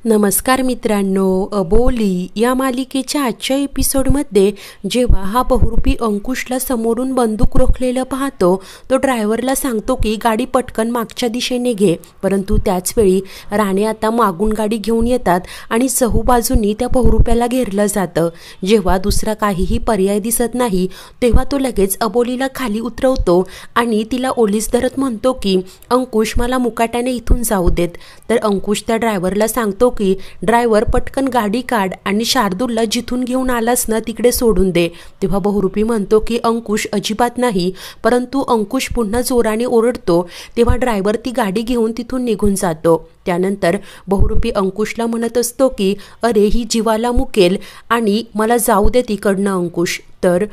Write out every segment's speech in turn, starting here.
नमस्कार मित्रांनो, अबोली या मालिकेच्या आजच्या एपिसोडमध्ये जेव्हा हा बहुरूपी अंकुशला समोरून बंदूक रोखलेलं पाहतो, तो ड्रायव्हरला सांगतो की गाडी पटकन मागच्या दिशेने घे. परंतु त्याचवेळी राणे आता मागून गाडी घेऊन येतात आणि चहूबाजूंनी त्या बहुरूप्याला घेरलं जातं. जेव्हा दुसरा काहीही पर्याय दिसत नाही तेव्हा तो लगेच अबोलीला खाली उतरवतो आणि तिला ओलीस धरत म्हणतो की अंकुश, मला मुकाट्याने इथून जाऊ देत. तर अंकुश त्या ड्रायव्हरला सांगतो की ड्रायव्हर, पटकन गाडी काढ आणि शार्दूलला जिथून घेऊन आलास ना तिकडे सोडून दे. तेव्हा बहुरूपी म्हणतो की अंकुश, अजिबात नाही. परंतु अंकुश पुन्हा जोराने ओरडतो. तेव्हा ड्रायव्हर ती गाडी घेऊन तिथून निघून जातो. त्यानंतर बहुरूपी अंकुशला म्हणत असतो की अरे, ही जीवाला मुकेल आणि मला जाऊ दे तिकडनं अंकुश. तर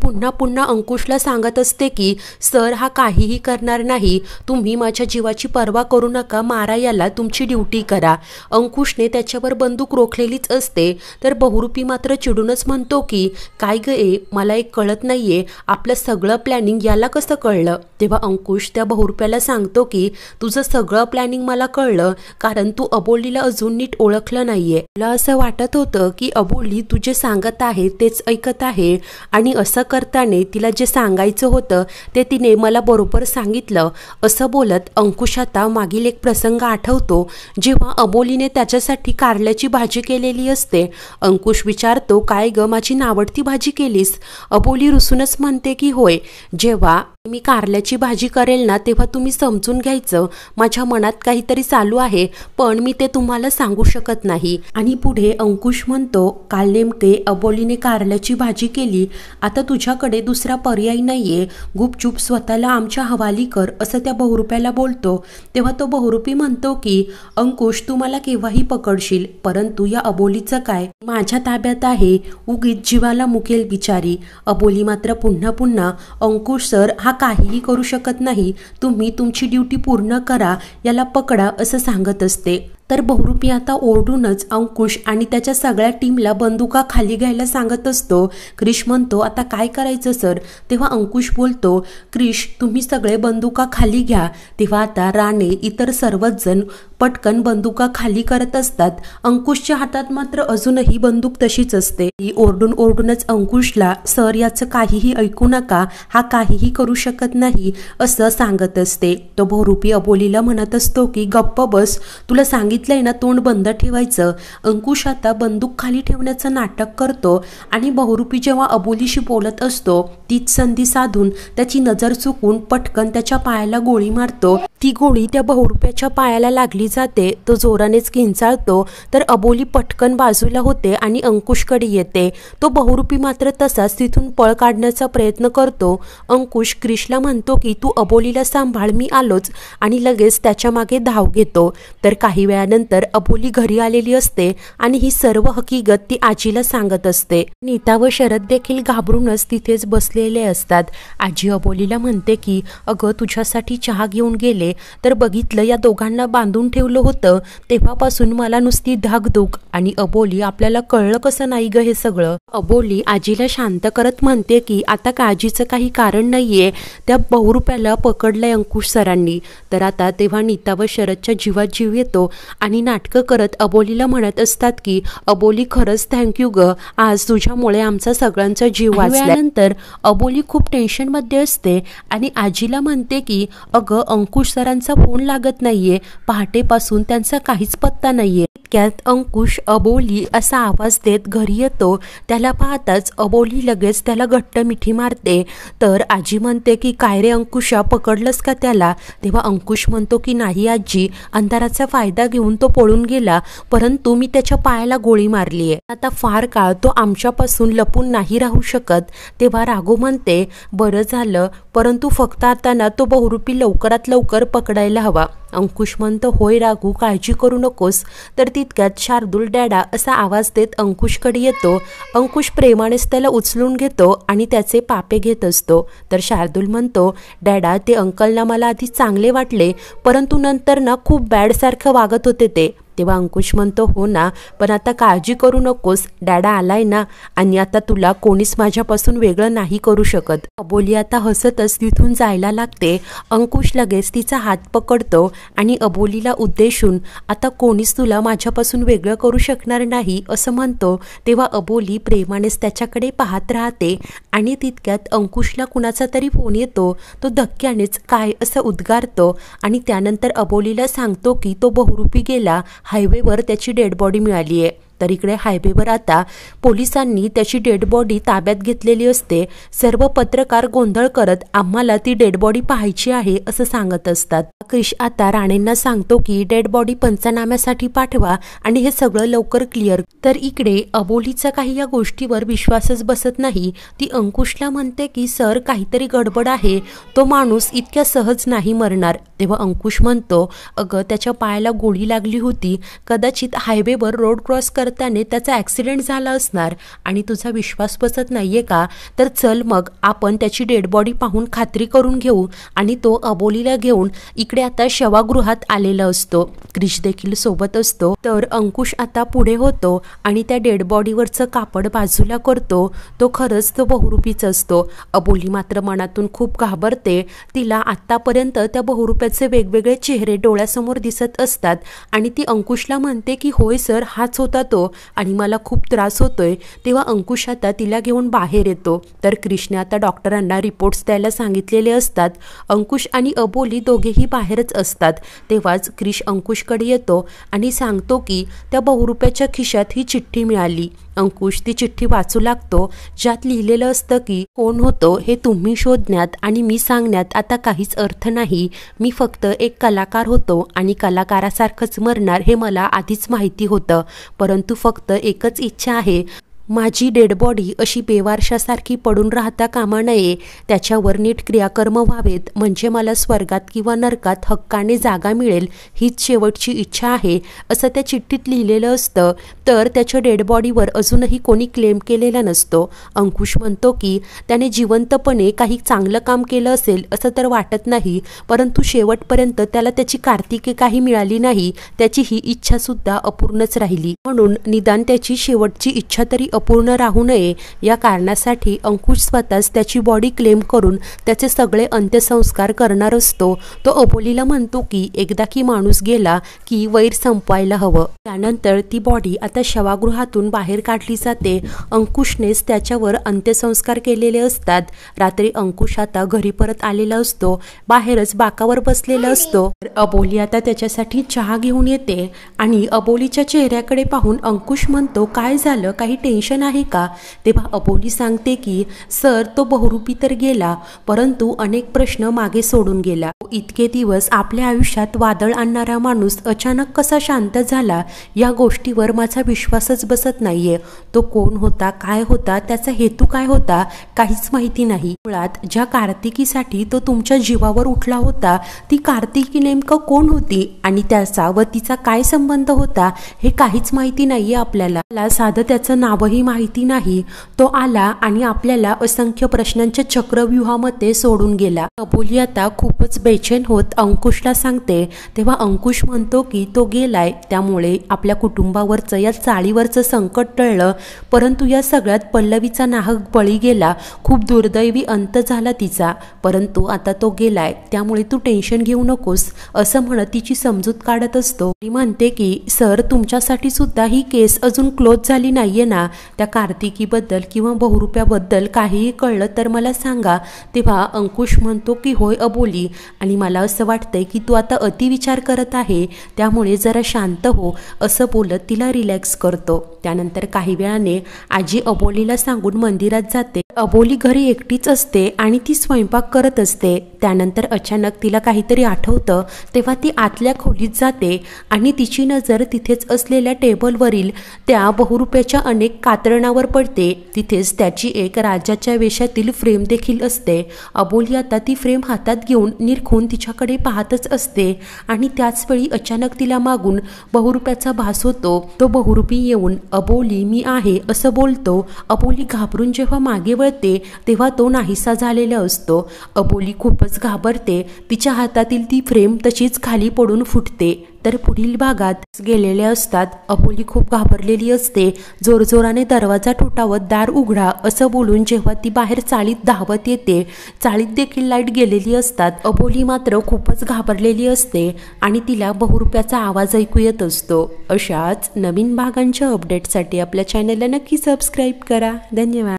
पुन्हा पुन्हा अंकुशला सांगत असते की सर, हा काहीही करणार नाही. तुम्ही माझ्या जीवाची पर्वा करू नका. मारा याला, तुमची ड्युटी करा. अंकुशने त्याच्यावर बंदूक रोखलेलीच असते. तर बहुरूपी मात्र चिडूनच म्हणतो की काय ग ए, मला एक कळत नाहीये, आपलं सगळं प्लॅनिंग याला कसं कळलं. तेव्हा अंकुश त्या बहुरूप्याला सांगतो की तुझं सगळं प्लॅनिंग मला कळलं, कारण तू अबोलीला अजून नीट ओळखलं नाहीये. तुला असं वाटत होतं की अबोली तू जे सांगत आहे तेच ऐकत आहे, आणि असं करताना तिला जे सांगायचं होतं ते तिने मला बरोबर सांगितलं. असं बोलत अंकुश आता मागील एक प्रसंग आठवतो, जेव्हा अबोलीने त्याच्यासाठी कारल्याची भाजी केलेली असते. अंकुश विचारतो, काय ग, माझी नावडती भाजी केलीस? अबोली रुसूनच म्हणते की होय, जेव्हा मी कारल्याची भाजी करेल ना तेव्हा तुम्ही समजून घ्यायचं. माझ्या मनात काहीतरी चालू आहे, पण मी ते तुम्हाला सांगू शकत नाही. आणि पुढे अंकुश म्हणतो, काल नेमके अबोलीने कारल्याची भाजी केली. आता तुझ्याकडे दुसरा पर्याय नाहीये. गुपचूप स्वतःला आमच्या हवाली कर, असं त्या बहुरूप्याला बोलतो. तेव्हा तो बहुरूपी म्हणतो की अंकुश, तू मला केव्हाही पकडशील, परंतु या अबोलीचं काय, माझ्या ताब्यात आहे. उगीच जीवाला मुकेल बिचारी. अबोली मात्र पुन्हा पुन्हा, अंकुश सर, हा काहीही करू शकत नाही. तुम्ही तुमची ड्युटी पूर्ण करा, याला पकडा, असं सांगत असते. तर बहुरूपी आता ओरडूनच अंकुश आणि त्याच्या सगळ्या टीमला बंदुका खाली घ्यायला सांगत असतो. क्रिश म्हणतो, आता काय करायचं सर? तेव्हा अंकुश बोलतो, क्रिश, तुम्ही सगळे बंदुका खाली घ्या. तेव्हा आता राणे, इतर सर्वच जण पटकन बंदुका खाली करत असतात. अंकुशच्या हातात मात्र अजूनही बंदूक तशीच असते. ती ओरडून ओरडूनच अंकुशला, सर, याचं काहीही ऐकू नका, हा काहीही करू शकत नाही, असं सांगत असते. तो बहुरूपी अबोलीला म्हणत असतो की गप्प बस, तुला सांगितलंय ना तोंड बंद ठेवायचं. अंकुश आता बंदूक खाली ठेवण्याचं नाटक करतो आणि बहुरूपी जेव्हा अबोलीशी बोलत असतो तीच संधी साधून त्याची नजर चुकून पटकन त्याच्या पायाला गोळी मारतो. ती गोळी त्या बहुरूप्याच्या पायाला लागली जाते. तो जोरानेच किंचाळतो. तर अबोली पटकन बाजूला होते आणि अंकुशकडे येते. तो बहुरूपी मात्र तसाच तिथून पळ काढण्याचा प्रयत्न करतो. अंकुश क्रिशला म्हणतो की तू अबोलीला सांभाळ, मी आलोच, आणि लगेच त्याच्या मागे धाव घेतो. तर काही वेळानंतर अबोली घरी आलेली असते आणि ही सर्व हकीकत ती आजीला सांगत असते. नीता व शरद देखील घाबरूनच तिथेच बसलेले असतात. आजी अबोलीला म्हणते की अगं, तुझ्यासाठी चहा घेऊन गेले तर बघितलं या दोघांना बांधून ठेवलं होतं. तेव्हापासून मला नुसती धाकधूक. आणि अबोली, आपल्याला कळलं कसं नाही ग हे सगळं? अबोली आजीला शांत करत म्हणते की आता काळजीचं काही कारण नाहीये, त्या बहुरूप्याला पकडलंय अंकुश सरांनी. तर आता तेव्हा नीता व शरदच्या जीवात जीव येतो आणि नाटकं करत अबोलीला म्हणत असतात की अबोली, खरंच थँक्यू ग, आज तुझ्यामुळे आमचा सगळ्यांचा जीव वाचला. नंतर अबोली खूप टेन्शनमध्ये असते आणि आजीला म्हणते की अगं, अंकुश सरांचा फोन लागत नाहीये, पहाटेपासून त्यांचा काहीच पत्ता नाहीये. इतक्यात अंकुश अबोली असा आवाज देत घरी येतो. त्याला पाहताच अबोली लगेच त्याला घट्ट मिठी मारते. तर आजी म्हणते की काय रे अंकुशा, पकडलंस का त्याला? तेव्हा अंकुश म्हणतो की नाही आजी, अंधाराचा फायदा घेऊन तो पळून गेला, परंतु मी त्याच्या पायाला गोळी मारलीये. आता फार काळ तो आमच्यापासून लपून नाही राहू शकत. तेव्हा राघू म्हणते, बरं झालं, परंतु फक्त आता ना तो बहुरूपी लवकरात लवकर पकडायला हवा. अंकुश म्हणतो, होय राघू, काळजी करू नकोस. तर तितक्यात शार्दूल डॅडा असा आवाज देत अंकुशकडे येतो. अंकुश प्रेमानेच त्याला उचलून घेतो आणि त्याचे पापे घेत असतो. तर शार्दूल म्हणतो, डॅडा, ते अंकलना मला आधी चांगले वाटले, परंतु नंतर ना खूप बॅडसारखं वागत होते ते. तेव्हा अंकुश म्हणतो हो ना, पण आता काळजी करू नकोस, डॅडा आलाय ना आणि आता तुला कोणीच माझ्यापासून वेगळं नाही करू शकत. अबोली आता हसतच तिथून जायला लागते. अंकुश लगेच तिचा हात पकडतो आणि अबोलीला उद्देशून आता कोणीच तुला माझ्यापासून वेगळं करू शकणार नाही असं म्हणतो. तेव्हा अबोली प्रेमानेच त्याच्याकडे पाहत राहते आणि तितक्यात अंकुशला कुणाचा तरी फोन येतो. तो धक्क्यानेच काय असं उद्गारतो आणि त्यानंतर अबोलीला सांगतो की तो बहुरूपी गेला, हायवेवर त्याची डेड बॉडी मिळाली आहे. तर इकडे हायवेवर आता पोलिसांनी त्याची डेड बॉडी ताब्यात घेतलेली असते. सर्व पत्रकार गोंधळ करत आम्हाला ती डेड बॉडी पाहायची आहे असं सांगत असतात. क्रिश आता राणेंना सांगतो की डेड बॉडी पंचनाम्यासाठी पाठवा आणि हे सगळं लवकर क्लिअर. तर इकडे अबोलीचा काही या गोष्टीवर विश्वासच बसत नाही. ती अंकुशला म्हणते की सर काहीतरी गडबड आहे, तो माणूस इतक्या सहज नाही मरणार. तेव्हा अंकुश म्हणतो अगं त्याच्या पायाला गोळी लागली होती, कदाचित हायवेवर रोड क्रॉस करताना त्याचा ॲक्सिडेंट झाला असणार आणि तुझा विश्वास बसत नाहीये का, तर चल मग आपण त्याची डेड बॉडी पाहून खात्री करून घेऊ. आणि तो अबोलीला घेऊन इकडे आता शवागृहात आलेला असतो. क्रिश देखील सोबत असतो. तर अंकुश आता पुढे होतो आणि त्या डेड बॉडीवरचं कापड बाजूला करतो. तो खरंच तो बहुरूपीच असतो. अबोली मात्र मनातून खूप घाबरते. तिला आत्तापर्यंत त्या बहुरूप्याचे वेगवेगळे चेहरे डोळ्यासमोर दिसत असतात आणि ती अंकुशला म्हणते की होय सर, हाच होता तो आणि मला खूप त्रास होतोय. तेव्हा अंकुश आता तिला घेऊन बाहेर येतो. तर क्रिशने आता डॉक्टरांना रिपोर्ट्स द्यायला सांगितलेले असतात. अंकुश आणि अबोली दोघेही बाहेरच असतात. तेव्हाच क्रिश अंकुशकडे येतो आणि सांगतो की त्या बहुरूप्याच्या खिशात ही चिठ्ठी मिळाली. अंकुश ती चिठ्ठी वाचू लागतो, ज्यात लिहिलेलं असतं की कोण होतो हे तुम्ही शोधण्यात आणि मी सांगण्यात आता काहीच अर्थ नाही. मी फक्त एक कलाकार होतो आणि कलाकारासारखंच मरणार हे मला आधीच माहिती होतं, परंतु फक्त एकच इच्छा आहे, माझी डेड बॉडी अशी बेवारशासारखी पडून राहता कामा नये. त्याच्यावर नीट क्रियाकर्म व्हावेत, म्हणजे मला स्वर्गात किंवा नरकात हक्काने जागा मिळेल, हीच शेवटची इच्छा आहे असं त्या चिठ्ठीत लिहिलेलं असतं. तर त्याच्या डेड बॉडीवर अजूनही कोणी क्लेम केलेला नसतो. अंकुश म्हणतो की त्याने जिवंतपणे काही चांगलं काम केलं असेल असं तर वाटत नाही, परंतु शेवटपर्यंत त्याला त्याची कार्तिके काही मिळाली नाही. त्याची ही इच्छासुद्धा अपूर्णच राहिली, म्हणून निदान त्याची शेवटची इच्छा तरी अपूर्ण राहू नये या कारणासाठी अंकुश स्वतःच त्याची बॉडी क्लेम करून त्याचे सगळे अंत्यसंस्कार करणार असतो. तो अबोलीला म्हणतो की एकदा की माणूस गेला की वैर संपवायला हवं. त्यानंतर ती बॉडी आता शवागृहातून बाहेर काढली जाते. अंकुशनेच त्याच्यावर अंत्यसंस्कार केलेले असतात. रात्री अंकुश आता घरी परत आलेला असतो. बाहेरच बाकावर बसलेला असतो. अबोली आता त्याच्यासाठी चहा घेऊन येते आणि अबोलीच्या चेहऱ्याकडे पाहून अंकुश म्हणतो काय झालं, काही टेन्शन आहे का. तेव्हा अबोली सांगते की सर तो बहुरूपी तर गेला, परंतु अनेक प्रश्न मागे सोडून गेला. इतके दिवस आपल्या आयुष्यात वादळ आणणारा माणूस अचानक कसा शांत झाला या गोष्टीवर माझा विश्वासच बसत नाहीये. तो कोण होता, काय होता, त्याचा हेतू काय होता, काहीच माहिती नाही. मुळात ज्या कार्तिकीसाठी तो तुमच्या जीवावर उठला होता ती कार्तिकी नेमकं कोण होती आणि त्याचा व तिचा काय संबंध होता हे काहीच माहिती नाहीये आपल्याला. साधं त्याचं नावही माहिती नाही. तो आला आणि आपल्याला असंख्य प्रश्नांच्या चक्रव्यूहामध्ये सोडून गेला. अबोली आता खूपच बेचैन होत अंकुशला सांगते. तेव्हा अंकुश म्हणतो की तो गेलाय त्यामुळे आपल्या कुटुंबावरचं या चाळीवरचं संकट टळलं, परंतु या सगळ्यात पल्लवीचा नाहक बळी गेला. खूप दुर्दैवी अंत झाला तिचा, परंतु आता तो गेलाय त्यामुळे तू टेन्शन घेऊ नकोस असं म्हणत तिची समजूत काढत असतो. ती म्हणते की सर तुमच्यासाठी सुद्धा ही केस अजून क्लोज झाली नाहीये ना, त्या कार्तिकीबद्दल किंवा बहुरूप्याबद्दल काहीही कळलं तर मला सांगा. तेव्हा अंकुश म्हणतो की होय अबोली, आणि मला असं वाटतंय की तू आता अतिविचार करत आहे त्यामुळे जरा शांत हो असं बोलत तिला रिलॅक्स करतो. त्यानंतर काही वेळाने आजी अबोलीला सांगून मंदिरात जाते. अबोली घरी एकटीच असते आणि ती स्वयंपाक करत असते. त्यानंतर अचानक तिला काहीतरी आठवतं. तेव्हा ती आतल्या खोलीत जाते आणि तिची नजर तिथेच असलेल्या टेबलवरील त्या बहुरूप्याच्या अनेक कात्रणावर पडते. तिथेच त्याची एक राजाच्या वेशातील फ्रेम देखील असते. अबोली आता ती फ्रेम हातात घेऊन निरखून तिच्याकडे पाहतच असते आणि त्याचवेळी अचानक तिला मागून बहुरूप्याचा भास होतो. तो बहुरूपी येऊन अबोली मी आहे असं बोलतो. अबोली घाबरून जेव्हा मागे कळते तेव्हा तो नाहीसा झालेला असतो। अबोली खूपच घाबरते, तिच्या हातातील ती फ्रेम तशीच खाली पडून फुटते। तर पुढील भागात गेलेले असतात। अबोली खूप घाबरलेली असते। जोरजोराने दरवाजा ठोठावत दार उघडा असं बोलून जेव्हा ती बाहेर चाळीत धावत येते, चाळीत देखील लाईट गेलेली असतात। अबोली मात्र खूपच घाबरलेली असते आणि तिला बहुरूप्याचा आवाज ऐकू येत असतो। अशाच नवीन भागांच्या अपडेटसाठी आपल्या चॅनलला नक्की सबस्क्राईब करा। धन्यवाद।